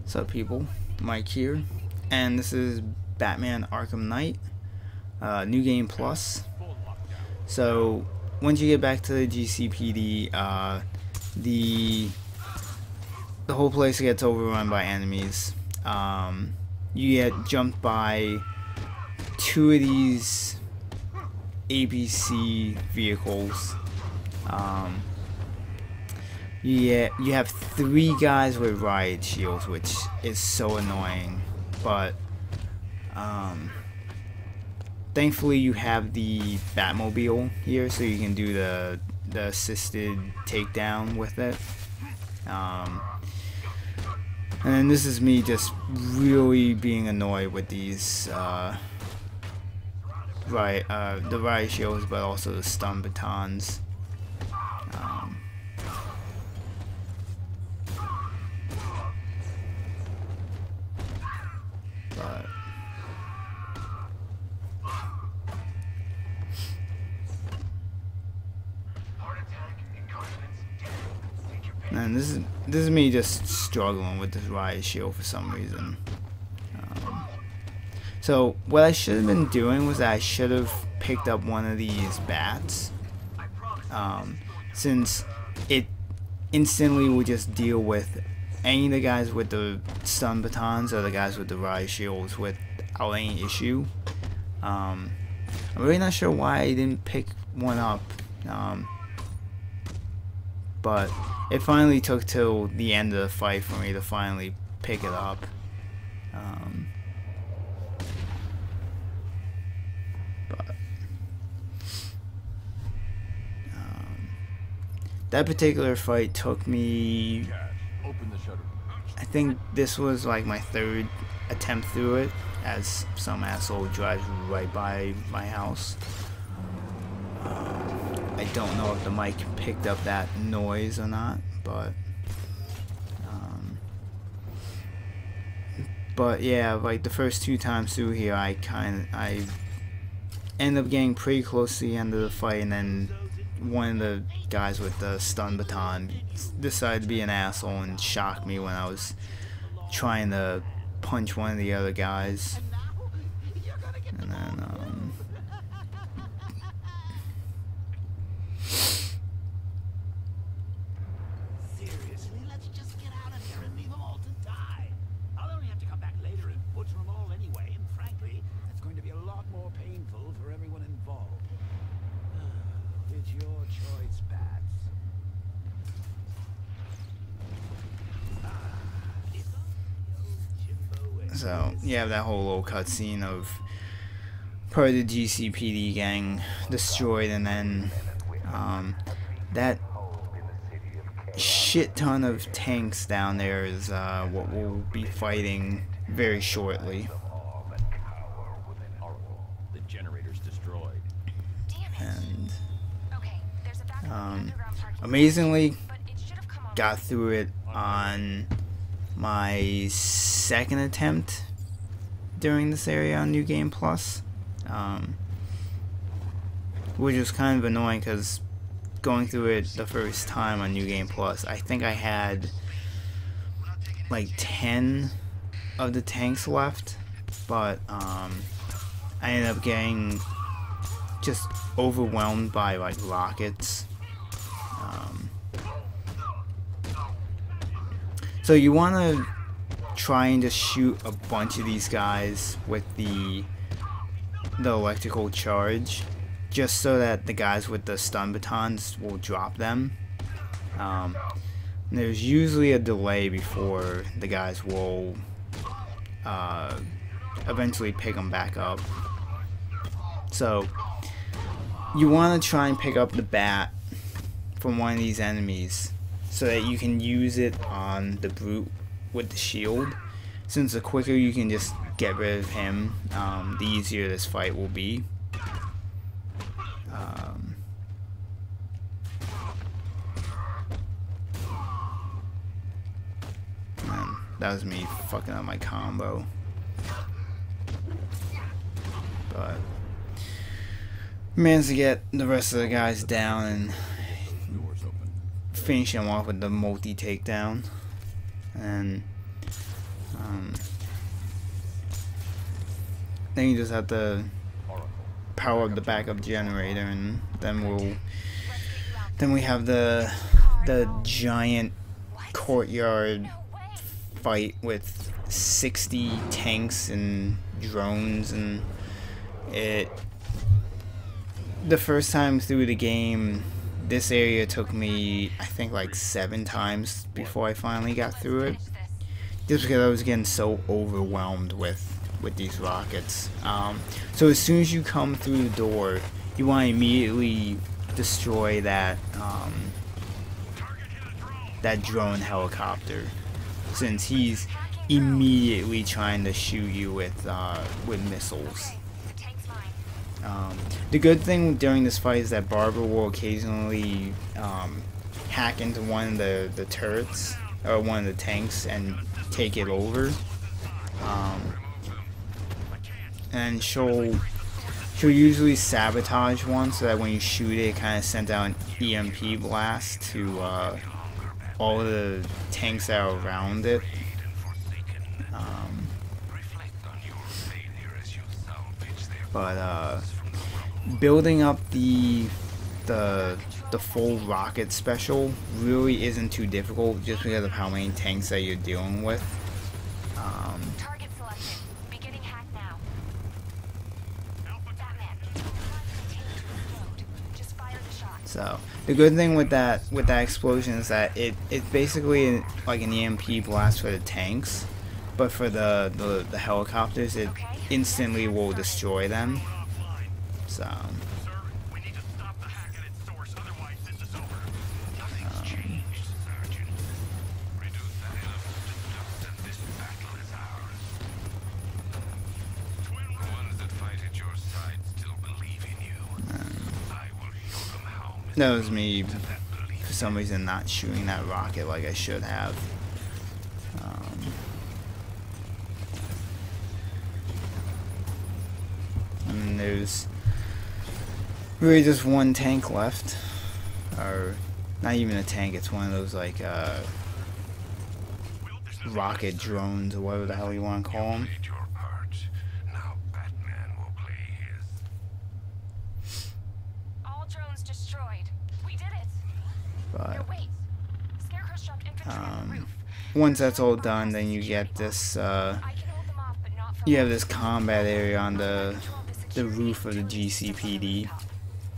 What's up, people? Mike here, and this is Batman Arkham Knight, New Game Plus. So once you get back to the GCPD, the whole place gets overrun by enemies. You get jumped by two of these ABC vehicles. You have three guys with riot shields, which is so annoying, but thankfully you have the Batmobile here, so you can do the assisted takedown with it. And then this is me just really being annoyed with these the riot shields, but also the stun batons. And this is me just struggling with this riot shield for some reason. So what I should have been doing was I should have picked up one of these bats, since it instantly would just deal with any of the guys with the stun batons or the guys with the riot shields without any issue. I'm really not sure why I didn't pick one up, but it finally took till the end of the fight for me to finally pick it up. That particular fight took me, I think this was like my third attempt through it, as some asshole drives right by my house. I don't know if the mic picked up that noise or not, but yeah, like the first two times through here, I end up getting pretty close to the end of the fight, and then one of the guys with the stun baton decided to be an asshole and shock me when I was trying to punch one of the other guys. And then seriously, let's just get out of here and leave them all to die. I'll only have to come back later and butcher them all anyway, and frankly, that's going to be a lot more painful for everyone involved. It's your choice, Bats. so you have that whole little cutscene of part of the GCPD gang destroyed, and then that shit ton of tanks down there is what we'll be fighting very shortly. The generator's destroyed. And amazingly got through it on my second attempt during this area on New Game Plus, which was kind of annoying because going through it the first time on New Game Plus, I think I had like 10 of the tanks left, but I ended up getting just overwhelmed by like rockets. So you want to try and just shoot a bunch of these guys with the electrical charge, just so that the guys with the stun batons will drop them. There's usually a delay before the guys will eventually pick them back up. So you want to try and pick up the bat from one of these enemies so that you can use it on the brute with the shield, since the quicker you can just get rid of him, the easier this fight will be. Man, that was me fucking up my combo, but managed to get the rest of the guys down and finish him off with the multi takedown. And Then you just have to power up the backup generator, and then we have the giant courtyard fight with 60 tanks and drones, and the first time through the game, this area took me, I think, like 7 times before I finally got through it, just because I was getting so overwhelmed with these rockets. So as soon as you come through the door, you want to immediately destroy that drone helicopter, since he's immediately trying to shoot you with missiles. The good thing during this fight is that Barbara will occasionally hack into one of the turrets or one of the tanks and take it over. And she'll usually sabotage one so that when you shoot it, it kind of sends out an EMP blast to all of the tanks that are around it. But building up the full rocket special really isn't too difficult, just because of how many tanks that you're dealing with. Target selected. Beginning hack now. Batman. Just fire the shot. So the good thing with that explosion is that it's basically like an EMP blast for the tanks, but for the helicopters, it instantly will destroy them. So that was me, for some reason, not shooting that rocket like I should have. And there's really just one tank left, or not even a tank, it's one of those like rocket drones or whatever the hell you want to call them. All drones destroyed. We did it. But No, wait. Scarecrow's dropped infantry on the roof. once that's all done, then you get this I can hold them off, but not for you have long. this combat area on the roof of the GCPD.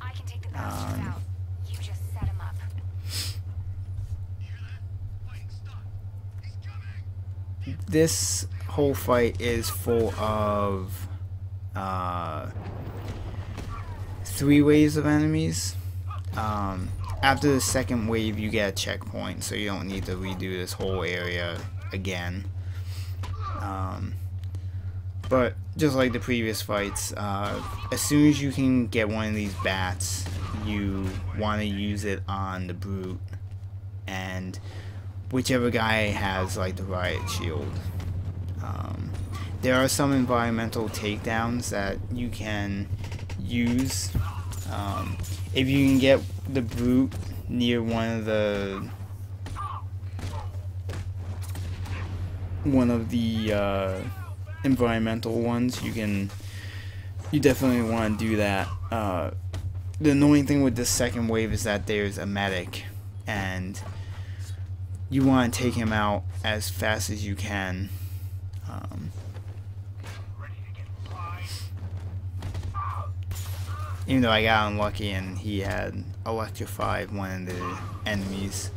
I can take the bastards out. You just set them up. This whole fight is full of 3 waves of enemies. After the second wave, you get a checkpoint, so you don't need to redo this whole area again. But just like the previous fights, as soon as you can get one of these bats, you want to use it on the brute, and whichever guy has like the riot shield. There are some environmental takedowns that you can use. If you can get the brute near one of the environmental ones, you definitely want to do that. The annoying thing with this second wave is that there's a medic, and you want to take him out as fast as you can. Even though I got unlucky and he had electrified one of the enemies.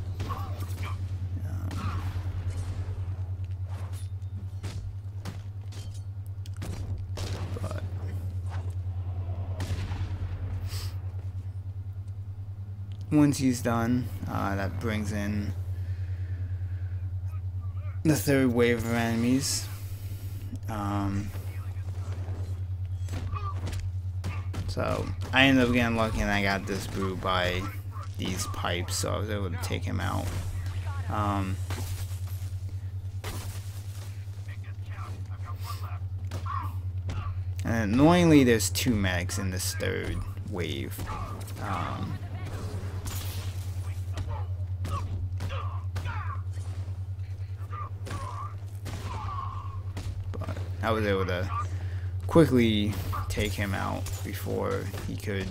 But once he's done, that brings in the third wave of enemies. So I ended up getting lucky and I got this brute by these pipes, so I was able to take him out. And annoyingly, there's 2 medics in this third wave. I was able to quickly take him out before he could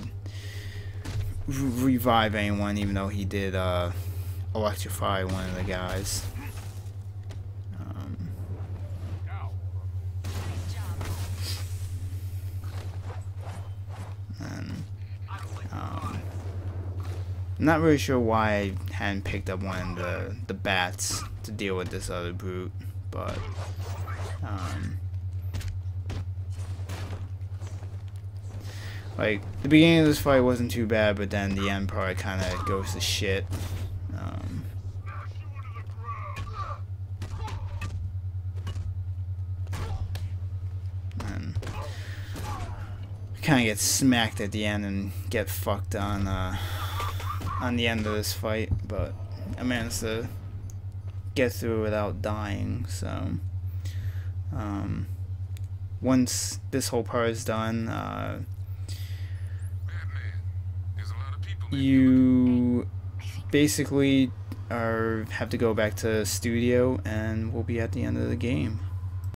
revive anyone, even though he did electrify one of the guys. I'm not really sure why I hadn't picked up one of the bats to deal with this other brute, but like the beginning of this fight wasn't too bad, but then the end part kind of goes to shit. And kind of get smacked at the end and get fucked on the end of this fight, but I managed to get through without dying. So once this whole part is done, you basically have to go back to the studio, and we'll be at the end of the game.